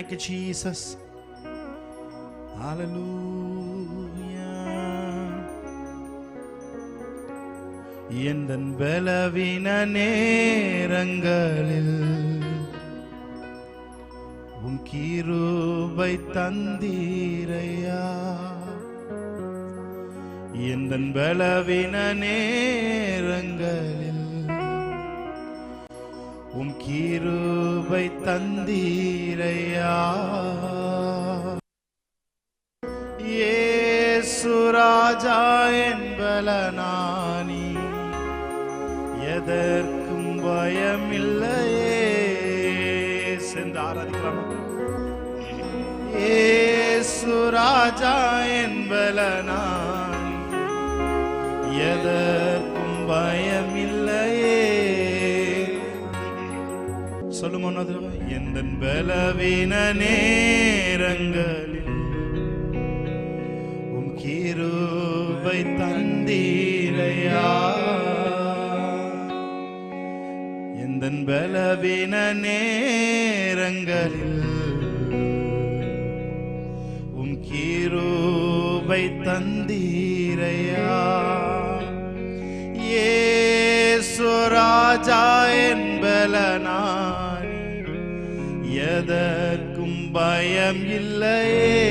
Thank you, Jesus. Hallelujah. எந்தன் பலவீன நேரங்களில் உம் கிருபை தந்தீரையா. எந்தன் பலவீன நேரங்களில் உம் கிருபை தந்தீரையா. இயேசு ராஜா என் பலனானி, எதற்கும் பயமில்லையே. சென்று ஆராதிக்கலாம். இயேசு ராஜா என் பலனானி, எதற்கும் பயமில்லையே. சொல்லுமோ எந்தன் பலவீன நேரங்களில் உம் கிருபை தந்தீரையா. எந்தன் பலவீன நேரங்களில் உம் கிருபை தந்தீரையா. இயேசு ராஜா என் பலனானி, எதற்கும் பயம் இல்லையே.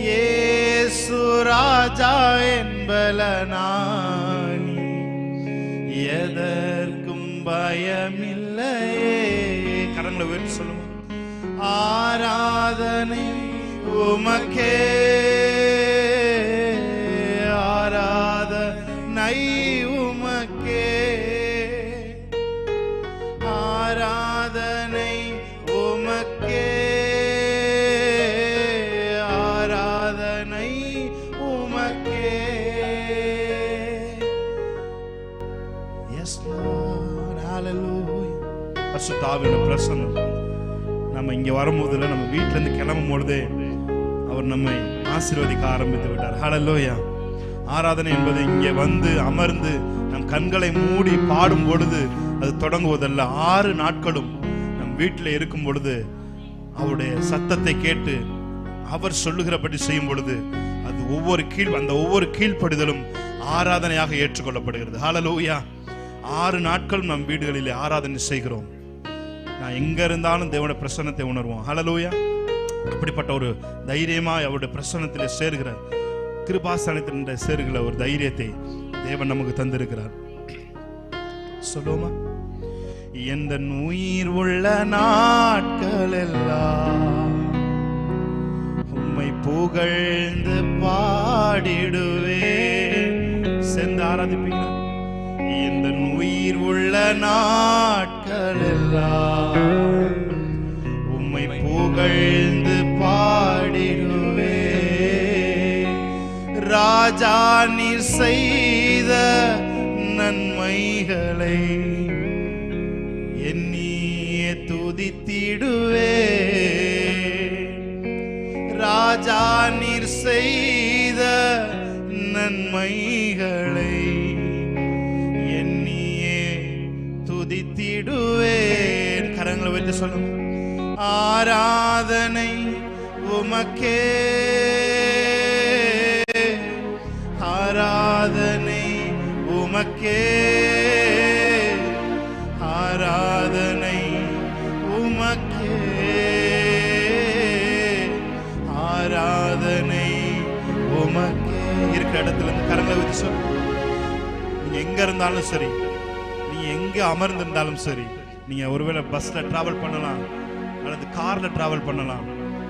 இயேசு ராஜா என் பலனானி, எதற்கும் பயம் இல்லையே. கரங்களை உயர்த்தி சொல்லுவோம். ஆராதனை உமக்கே, ஆராதனை உமக்கே, ஆராதனை உமக்கே, ஆராதனை உமக்கே. Yes Lord, hallelujah. பரிசுத்த ஆவியோட பிரசன்னம் நம்ம இங்க வரும்போதுல, நம்ம வீட்டுல இருந்து கிளம்பும் பொழுதே அவர் நம்மை ஆசீர்வதிக்க ஆரம்பித்து விட்டார். ஹல்லேலூயா. ஆராதனை என்பது இங்கே வந்து அமர்ந்து நம் கண்களை மூடி பாடும் பொழுது அது தொடங்குவதல்ல. 6 நாட்களும் நம் வீட்டில் இருக்கும் பொழுது அவருடைய சத்தத்தை கேட்டு அவர் சொல்லுகிறபடி செய்யும் பொழுது அது ஒவ்வொரு கீழ்ப்படிதலும் ஆராதனையாக ஏற்றுக்கொள்ளப்படுகிறது. ஹல்லேலூயா. 6 நாட்களும் நம் வீடுகளிலே ஆராதனை செய்கிறோம். நான் எங்க இருந்தாலும் தேவனுடைய பிரசன்னத்தை உணர்வோம். ஹல்லேலூயா. அப்படிப்பட்ட ஒரு தைரியமாய் அவருடைய பிரசன்னத்திலே சேர்கிற, கிருபாசனத்தின் சேர்கிற ஒரு தைரியத்தை தேவன் நமக்கு தந்திருக்கிறார். சொல்லுவோமா? எந்த உயிர் உள்ள நாட்கள் எல்லாம் உம்மை புகழ்ந்து பாடிடுவேன். சேர்ந்து ஆராதிப்பீங்க. எந்த உயிர் உள்ள நாட்கள் எல்லாம் உம்மை புகழ்ந்து பாடிடுவேன். ராஜா நீர் செய்த நன்மைகளை எண்ணியே துதித்திடுவேன். ராஜா நீர் செய்த நன்மைகளை எண்ணியே துதித்திடுவேன். கரங்களை வைத்து சொல்லுங்க. ஆராதனை உமக்கே, ஆராதனை உமக்கே, ஆராதனை உமக்கே, ஆராதனை உமக்கே. இருக்கிற இடத்துல இருந்து கரங்களை வச்சு சொல்லு. நீங்க எங்க இருந்தாலும் சரி, நீங்க எங்க அமர்ந்திருந்தாலும் சரி, நீங்க ஒருவேளை பஸ்ல டிராவல் பண்ணலாம், அல்லது கார்ல டிராவல் பண்ணலாம்,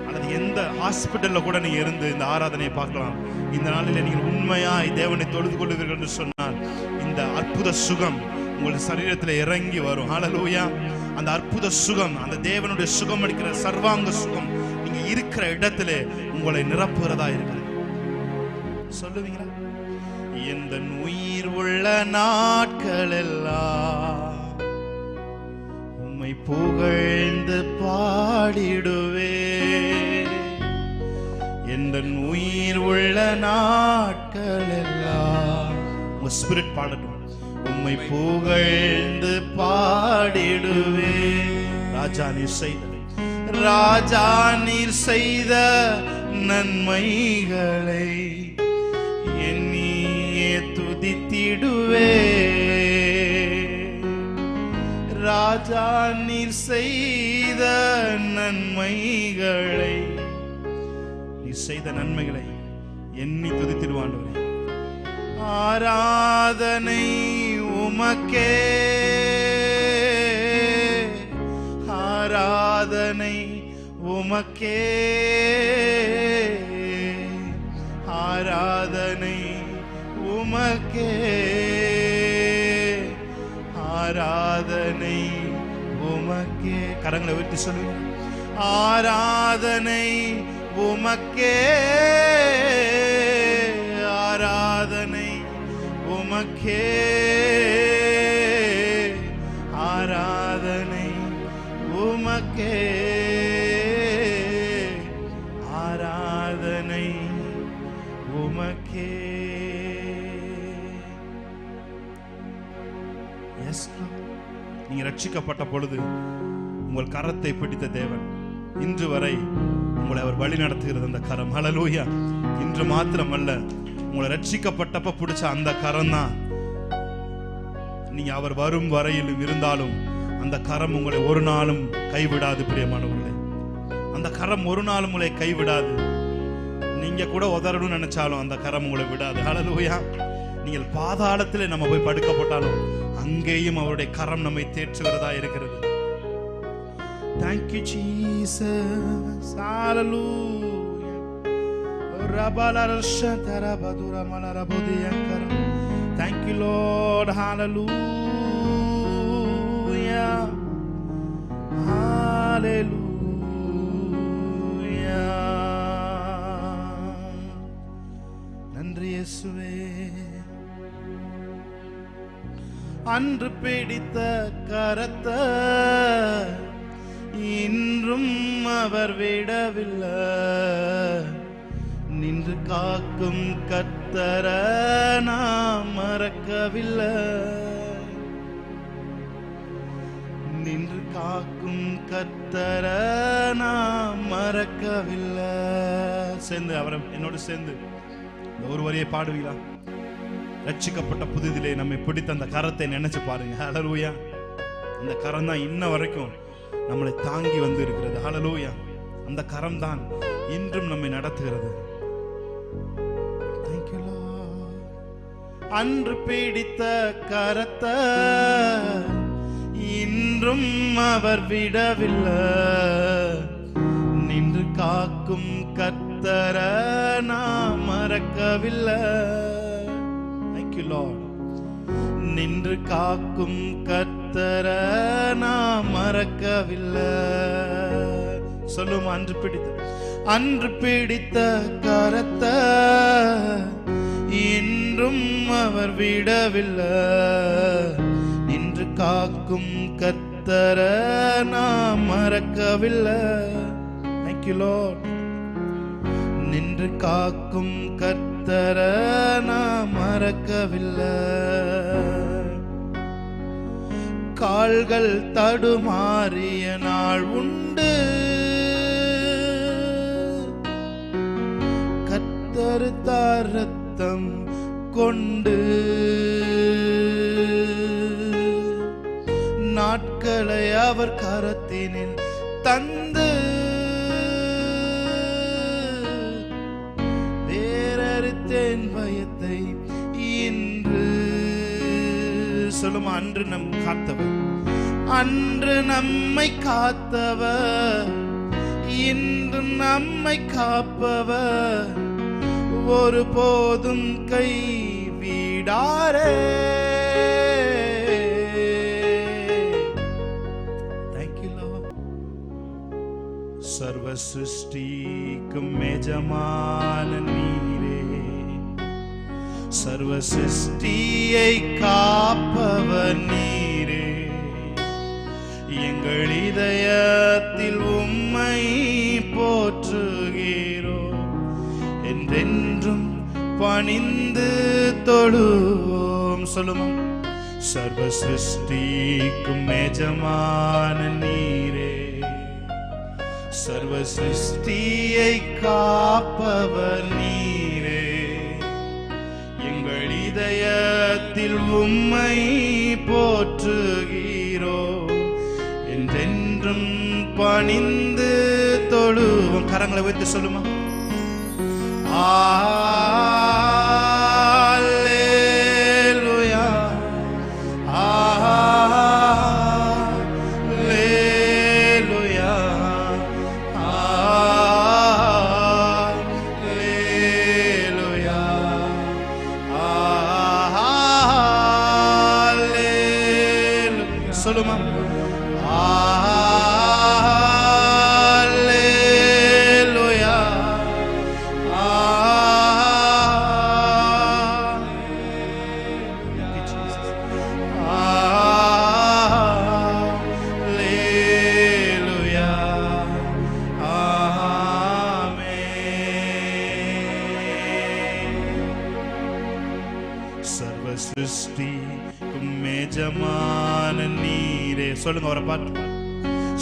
அல்லது எந்த ஹாஸ்பிட்டல்ல கூட நீங்க இருந்து இந்த ஆராதனையை பார்க்கலாம். இந்த நாளில் நீங்கள் உண்மையாய் தேவனை தொழுது கொள்வீர்கள் என்று சொன்னால் இந்த அற்புத சுகம் உங்களுடைய சரீரத்தில் இறங்கி வரும். ஹல்லேலூயா. அந்த அற்புத சுகம், அந்த தேவனுடைய சுகம் அளிக்கிற சர்வாங்க சுகம் நீங்க இருக்கிற இடத்துல உங்களை நிரப்புகிறதா இருக்கிறது. சொல்லுவீங்களா? எந்த உயிர் உள்ள நாட்கள் எல்லாம் உம்மை புகழ்ந்து பாடிடுவேன். எந்த உயிர் உள்ள நாட்கள் எல்லாம் உங்க ஸ்பிரிட் பாடட்டும். உம்மை புகழ்ந்து பாடிடுவேன். ராஜா நீர் செய்த நன்மைகளை எண்ணியே துதித்திடுவே. ராஜா நீர் செய்த நன்மைகளை, நீர் செய்த நன்மைகளை எண்ணி துதித்திடுவாண்டவரே. ஆராதனை உமக்கே, ஆராதனை உமக்கே, ஆராதனை உமக்கே, ஆராதனை உமக்கே. கரங்களை உயர்த்தி சொல்லுங்க. ஆராதனை உமக்கே, ஆராதனை உமக்கே, ஆராதனை உமக்கே, ஆராதனை உமக்கே. நீங்க ரட்சிக்கப்பட்ட பொழுது உங்கள் கரத்தை பிடித்த தேவன் இன்று வரை உங்களை அவர் வழி நடத்துகிறது. அந்த கரம், ஹல்லேலூயா. இன்று மாத்திரம் அல்ல, உங்களை ரட்சிக்கப்பட்டப்ப பிடிச்ச அந்த கரம் தான் நீங்க அவர் வரும் வரையிலும் இருந்தாலும் அந்த கரம் உங்களை ஒரு நாளும் கைவிடாது. பிரியமானவர்களே, அந்த கரம் ஒரு நாளும் உங்களை கைவிடாது. நீங்க கூட உதறணும்னு நினைச்சாலும் அந்த கரம் உங்களை விடாது. ஹல்லேலூயா. நீங்கள் பாதாளத்திலே நம்ம போய் படுக்கப்பட்டாலும் அங்கேயும் அவருடைய கரம் நம்மை தேற்றுகிறதா இருக்கிறது. Thank you Jesus. Hallelujah. Thank you Lord. Hallelujah. Hallelujah. நன்றி இயேசுவே. அன்று பிடித்த கரத்தை இன்றும் அவர் விடவில்லை. நின்று காக்கும் கர்த்தரை நாம் மறக்கவில்லை. நின்று காக்கும் கர்த்தரை நாம் மறக்கவில்லை. சேர்ந்து அவரை என்னோடு சேர்ந்து இந்த ஒரு வரியை பாடுவீங்களா? ரட்சிக்கப்பட்ட புதிதிலே நம்மை பிடித்த அந்த கரத்தை நினைச்சு பாருங்க. ஹல்லேலூயா. அந்த கரம் தான் இன்ன வரைக்கும் நம்மளை தாங்கி வந்து இருக்கிறது. ஹல்லேலூயா. அந்த கரம் தான் இன்றும் நம்மை நடத்துகிறது. Thank you Lord. அன்று பிடித்த கரத்தை இன்றும் அவர் விடவில்லை. நின்று காக்கும் கர்த்தரை நாம் மறக்கவில்லை. Lord. நின்று காக்கும் கர்த்தரை நாம் மறக்கவில்லை. சொல்லும். அன்று பிடித்த கரத்தை இன்றும் அவர் விடவில்லை. நின்று காக்கும் கர்த்தரை நாம் மறக்கவில்லை. Thank you Lord. நின்று காக்கும் கர்த்தரை நாம் மறக்கவில்லை. கால்கள் தடுமாறிய நாள் உண்டு. கர்த்தர் தார் ரத்தம் கொண்டு நாட்களை அவர் கரத்தினில் தந்து பயத்தை இன்று சொல்லுமா. அன்று நம் காத்தவர், அன்று நம்மை காத்தவர், இன்று நம்மை காப்பவர், ஒரு போதும் கை விடாரே. Thank you Lord. சர்வ சிருஷ்டிக்கும் எஜமான நீரே, சர்வ சிருஷ்டியை காப்பவர் நீரே. எங்கள் இதயத்தில் உம்மை போற்றுகிறோம். என்றென்றும் பணிந்து தொழுவோம். சொல்லுவோம். சர்வ சிருஷ்டிக்கும் எஜமான நீரே, சர்வ சிருஷ்டியை காப்பவர் நீரே, எங்கள் இதயத்தில் உம்மை போற்றுகிறோ, என்றென்றும் பணிந்து தொழுவோம். கரங்களை வைத்து சொல்லுமா? சொல்லுமா? சர்வ சிருஷ்டிக்கும் எஜமான நீரே, சொல்லுங்க அவரை பார்த்து.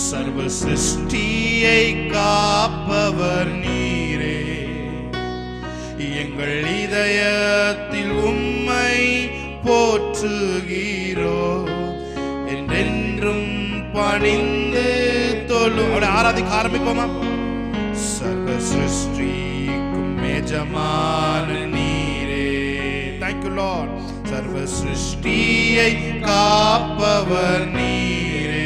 சர்வ சிருஷ்டியை காப்பவர் நீரே, எங்கள் இதயத்தில் உம்மை போற்றுகிறோ, என்றென்றும் பணிந்து தொழும். அவரை ஆராதிக்க ஆரம்பிப்போமா? சர்வ சிருஷ்டிக்கும் எஜமான நீரே, thank you Lord. சர்வ சிருஷ்டியை காப்பவர் நீரே,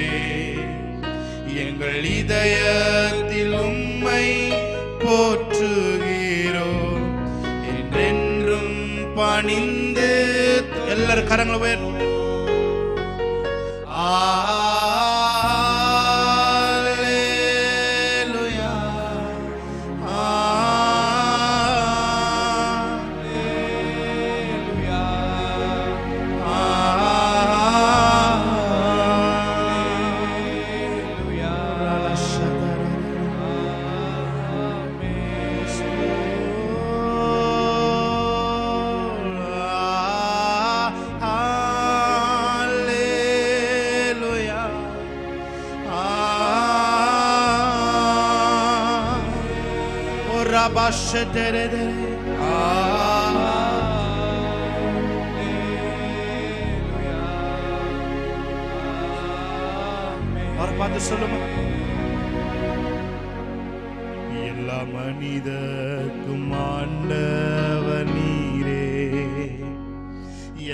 எங்கள் இதயத்தில் உம்மை போற்றுகிறோ, என்றென்றும் பணிந்து. எல்லாரும் கரங்களை உயர்த்தி பார்த்து சொல்லுமா? எல்லா மனிதர்க்கும் ஆண்டவர் நீரே,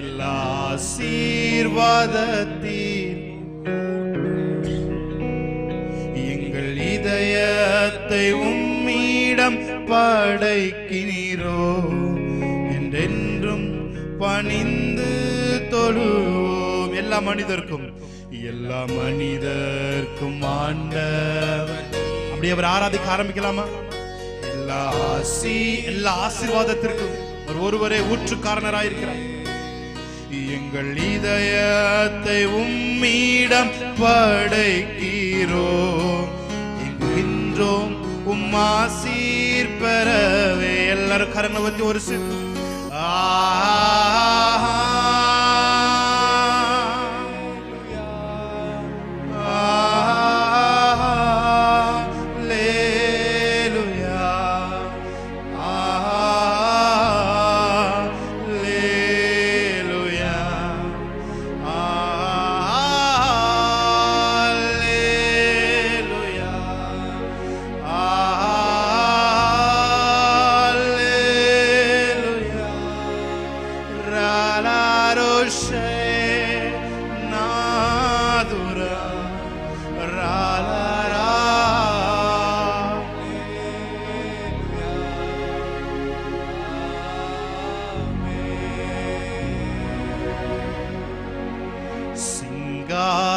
எல்லா ஆசீர்வாதத்தில் எங்கள் இதயத்தை உம்மிடம் படைக்கிறீரோ, என்றென்றும் பணிந்து தொழுவோம். எல்லா மனிதர்க்கும், எல்லா மனிதர்க்கும் ஆண்டவர். அப்படி அவர் ஆராதிக்க ஆரம்பிக்கலாமா? எல்லா ஆசீர்வாதத்திற்கும் ஒருவரே ஊற்றுக்காரனராயிருக்கிறார். எங்கள் இதயத்தை உம்மிடம் படைக்கிறோ, என்கின்றோம் உம் ஆசீர் பெறவே. எல்லாரும் கரங்களை வச்சு ஒரு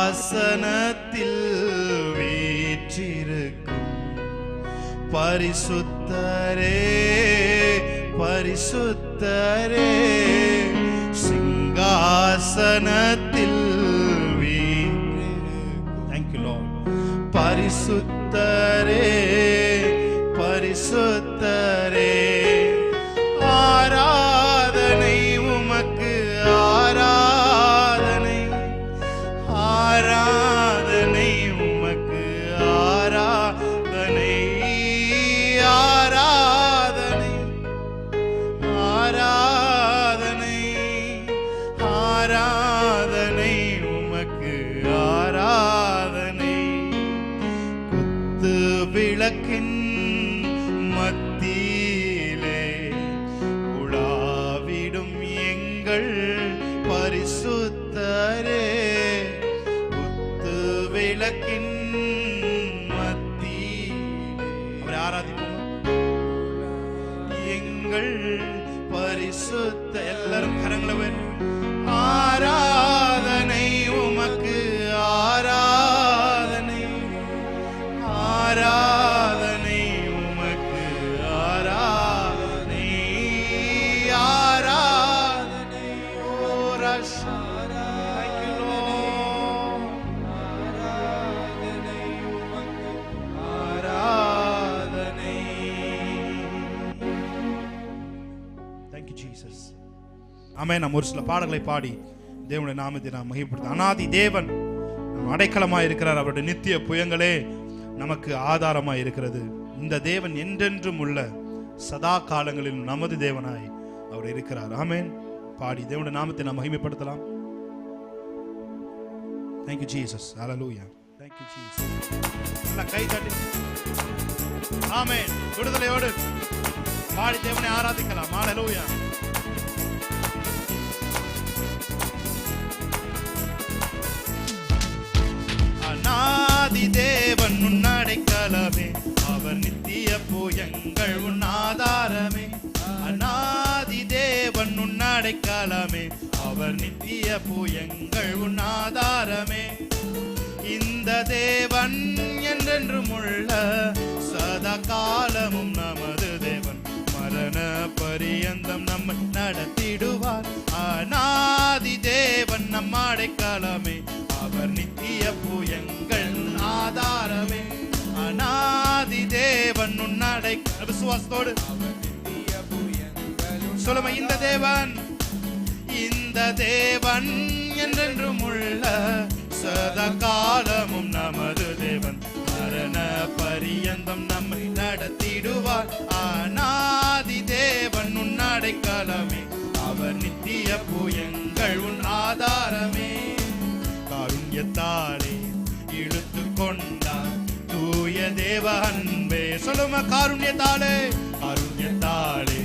சிங்காசனத்தில் வீற்றிருக்கும் பரிசுத்தரே, பரிசுத்தரே, சிங்காசனத்தில் வீற்றிருக்கும். Thank you Lord. பரிசுத்தரே, பரிசுத்தரே, ஆராதனை உமக்கு, ஆராதனை பரிசுத்த எல்லாரும் கரங்களை உயர்த்தி ஆராதனை உமக்கு ஆராதனை ஆராதனை உமக்கு ஆராதனை ஆராதனை ஓ ரஷா ஆமென். நாம் ஒரு சில பாடல்களை பாடி தேவனுடைய நாமத்தை நாம் மகிமைப்படுத்த. அநாதி தேவன் நம் அடைக்கலமாய் இருக்கிறார். அவருடைய நித்திய புயங்களே நமக்கு ஆதாரமாய் இருக்கிறது. இந்த தேவன் என்றென்றும் உள்ள சதா காலங்களில் நமது தேவனாய் அவர் இருக்கிறார். ஆமென். பாடி தேவனுடைய நாமத்தை நாம் மகிமைப்படுத்தலாம். Thank you Jesus. Hallelujah. Thank you Jesus. நல்ல கை தட்டி ஆமென். விடுதலையோடு பாடி தேவனை ஆராதிக்கலாம். Hallelujah. அநாதி தேவன் உன் அடைக்கலமே, அவர் நித்திய புயங்கள் உன் ஆதாரமே. அநாதி தேவன் உன் அடைக்கலமே, அவர் நித்திய புயங்கள் உன் ஆதாரமே. இந்த தேவன் என்றென்றும் உள்ள சதா காலமும் நமது தேவன், மரண பரியந்தம் நம்மை நடத்திடுவார். அநாதி தேவன் நம் அடைக்கலமே, அவர் நித்திய புயங்கள் ஆதாரமே. அநாதி தேவன் உன் அடைக்கல விசுவாசத்தோடு சொல்லுமா, இந்த தேவன் என்றென்றும் உள்ள சதா காலமும் நமது தேவன், மரண பரியந்தம் நம்மை நடத்திடுவார். அநாதி தேவன் உன் அடைக்கலமே, அவர் நித்திய புயங்கள் உன் ஆதாரமே. காருண்யத்தாலே இழுத்து கொண்டார் தூய தேவ அன்பே. சொல்லுமா, காருண்யத்தாலே காருண்யத்தாலே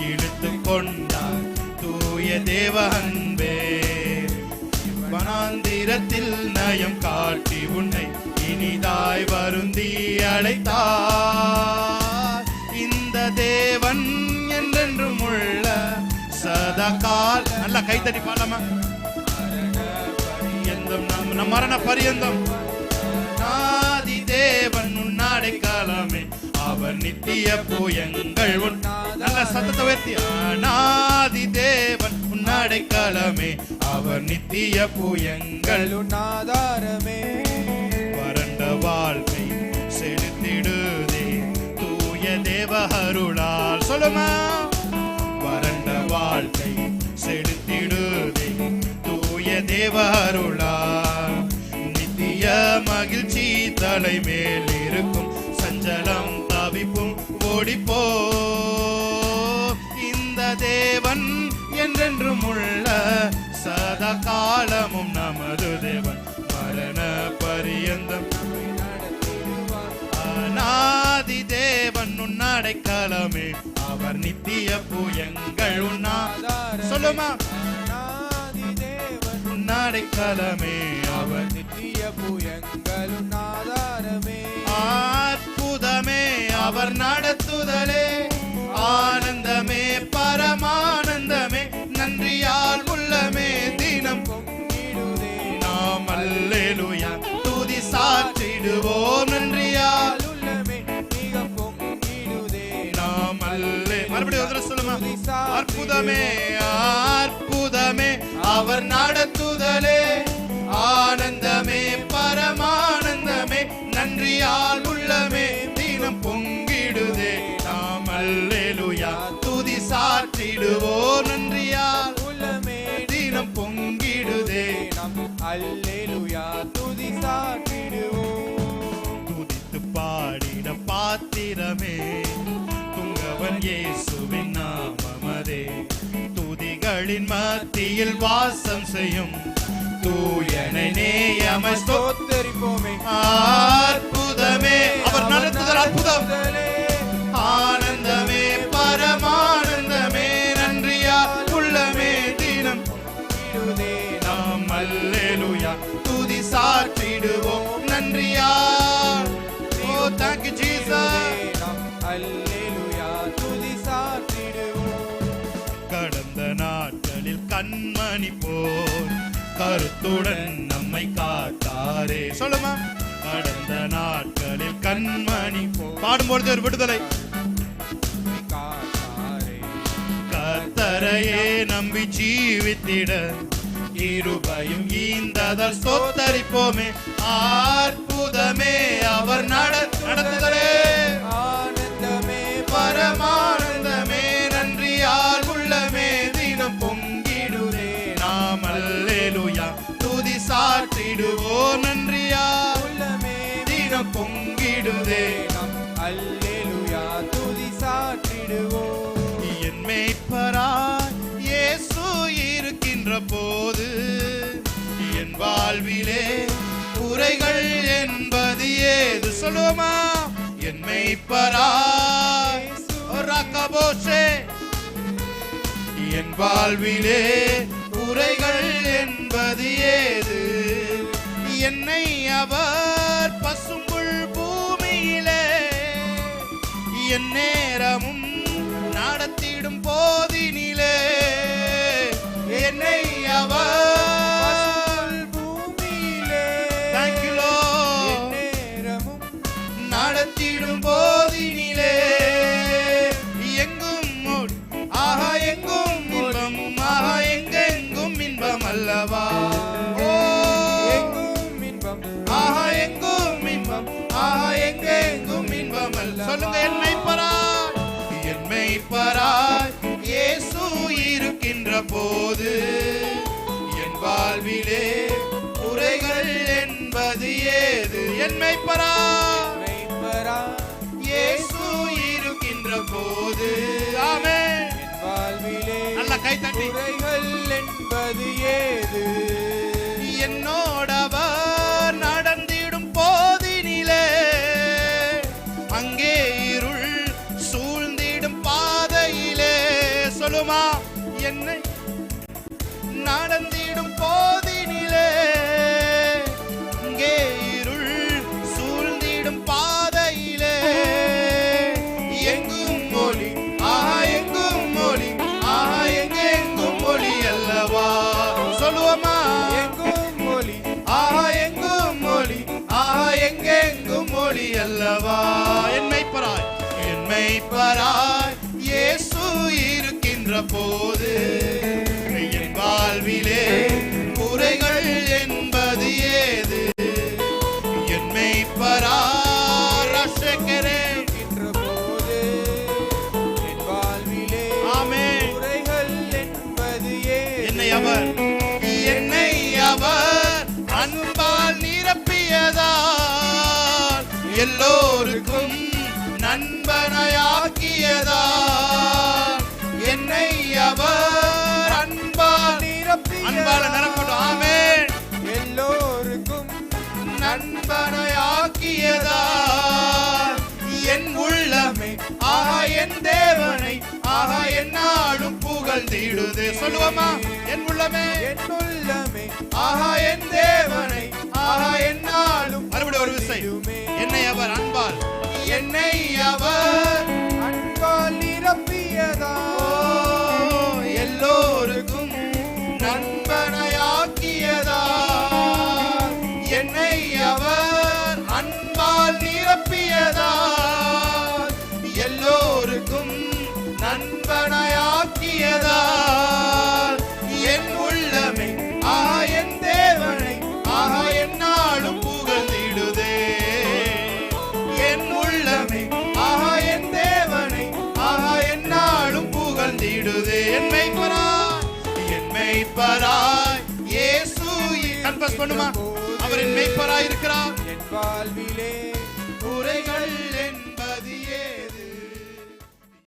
இழுத்து கொண்டார் தூய தேவ அன்பே. வனாந்திரத்தில் நயம் காட்டி உன்னை இனிதாய் வருந்தி அழைத்தார். இந்த தேவன் என்றென்றும் உள்ள சதா கால நல்ல கைத்தடி பாடலாமா, நம் மரண பரியந்தம். நாதி தேவன் உன் அடைக்கலமே, அவர் நித்திய புயங்கள் உன் நல்ல சத்தத்தை உயர்த்தி. நாதி தேவன் உன் அடைக்கலமே, அவர் நித்திய புயங்கள் உன் ஆதாரமே. வறண்ட வாழ்க்கை செலுத்திடுதே தூய தேவ அருளால். சொல்லுமா, வறண்ட வாழ்க்கை செலுத்திடுதே தூய தேவ அருளால். நித்திய மகிழ்ச்சி தலை மேல் இருக்கும், சஞ்சலம் தவிப்பும் ஓடிப்போ. இந்த தேவன் என்றென்றும் உள்ள சதா காலமும் நமது தேவன், மரண பரியந்தம் அநாதி தேவன் உன் அடைக்கலமே, அவர் நித்திய புயங்கள் உன் ஆதாரமே. சொல்லுமா, அடைக்கலமே, அவர் நித்திய புயங்கள் உன் ஆதாரமே. அற்புதமே அவர் நடத்துதலே, ஆனந்தமே பரமானந்தமே. நன்றியால் உள்ளமே தினம் பொங்கிடுதே, நாம் அல்லேலூயா துதி சாற்றிடுவோம். நன்றியால் உள்ளமே மிக பொங்கிடுதே, நாம் அல்லே. மறுபடியும் சொல்லுமா, அற்புதமே அற்புதமே அவர் நடத்துதலே, ஆனந்தமே பரமானந்தமே. நன்றியால் உள்ளமே தினம் பொங்கிடுதே, நாம் அல்லேலூயா துதி சாற்றிடுவோம். நன்றியால் உள்ளமே தினம் பொங்கிடுதே, நாம் அல்லேலூயா துதி சாற்றிடுவோம். துதித்து பாடிட பாத்திரமே, துங்கவன் இயேசுவின் நாமமதே. துதிகளின் மத்தியில் வாசம் செய்யும் தூயனை நேயமை ஸ்தோத்திரிப்போமே. அற்புதமே அவர் நடத்துதல், அற்புதம் ஆனந்தமே பரமானந்தமே. நன்றியால் உள்ளமே தினம் நாம் அல்லேலூயா துதி சாற்றிடுவோம். நன்றியால் ஓ thank you Jesus, அல்லேலூயா துதி சாற்றிடுவோம். கண்மணி போல் கருத்துடன் நம்மை காத்தாரே. சொல்லுமா, கடந்த நாட்களில் கண்மணி பாடும்பொழுது ஒரு விடுதலை. கர்த்தரையே நம்பி ஜீவித்திட கிருபையும் ஈந்ததால் ஸ்தோத்தரிப்போமே. அற்புதமே அவர் நடத்துதலே, ஆனந்தமே பரமானந்தமே, நன்றியால் உள்ளமே தினம் பொங்கிடுதே. நாம் அல்லேலூயா துதி சாற்றிடுவோம், நன்றியால் உள்ளமே தினம் பொங்கிடுதே. நாம் அல்லேலூயா துதி சாற்றிடுவோம். என் மேய்ப்பராய் இயேசு இருக்கின்ற போது என் வாழ்விலே குறைகள் என்பது ஏது? சொல்லுவோமா, என் மேய்ப்பராய் ரக்கபோசே, என் வாழ்விலே குறைகள் என்பது ஏது? என்னை அவர் பசும்புல் பூமியிலே என் நேரமும் நடத்திடும் போதினிலே, என்னை அவர் பூமியிலே நேரமும் நடத்திடும் போதினிலே, எங்கும் ஆஹா எங்கும் இன்பம், ஆஹா எங்கெங்கும் இன்பம் அல்லவா. ஓ எங்கும் இன்பம், ஆஹா எங்கும் இன்பம், ஆஹா எங்கெங்கும் இன்பம் அல்ல. சொல்லுங்க, என்னை பராய், என்னை பராய் இயேசு இருக்கின்ற போது என் வாழ்விலே குறைகள் என்பது ஏது? என்னை பராய் இயேசு இருக்கின்ற போது, ஆமென், என் வாழ்விலே நல்ல கை தட்டி, குறைகள் என்பது ஏது? என்னோடவர் நடந்திடும் போதினிலே அங்கே இருள் சூழ்ந்திடும் பாதையிலே. சொல்லுமா, என்னை நடந்திடும் போதினிலே அங்கே இருள் சூழ்ந்திடும் பாதையிலே, எங்கும் மொழி, ஆஹா எங்கும் மொழி, ஆஹா எங்கெங்கும் மொழி அல்லவா. சொல்லுவோமா, எங்கும் மொழி, ஆஹா எங்கும் மொழி, ஆஹா எங்கெங்கும் மொழி அல்லவா. என்னை பராய், என்னை பராய் இயேசு இருக்கின்ற போது என் வாழ்விலே குறைகள் என்பது ஏது? என்னை பராய் ரட்சகரே என்ற போது என் வாழ்விலே ஆமென். குறைகள் என்பது ஏது? என்னை அவர் அன்பால் நிரப்பியதால், எல்லோருக்கும் நண்பனாயாக்கியதால், என்னை அவர் அன்பால் நிரப்பட்டும், ஆமென், எல்லோருக்கும் நண்பனாயாக்கியதால், என் உள்ளமே ஆஹா என் தேவனை, ஆஹா என்னாலும் புகழ்ந்திடுதே. சொல்லுவோமா, என் உள்ளமே, என் உள்ளமே ஆஹா என் தேவனை, ஆஹா என்னாலும். மறுபடியும் ஒரு விசை, புகழ்ந்திடுமே. என்னை அவர் அன்பால், என்னை அவர் அன்பால் நிரப்பியதா, எல்லோருக்கும் நண்பனாயாக்கியதா, என்னை அவர் அன்பால் நிரப்பியதா, எல்லோருக்கும் நண்பனாயாக்கியதா, என் உள்ளமே ஆஹா என் தேவனை, ஆஹா என்னாலும் புகழ்ந்திடுதே. என் உள்ளமே ஆஹா என் தேவனை, ஆஹா என்னாலும் புகழ்ந்திடுதே. என் மேய்ப்பராய், என் மேய்ப்பராய் இயேசு. கன்ஃபஸ் பண்ணுமா, அவர் என் மேய்ப்பராய் இருக்கிறார். என் வாழ்விலே குறை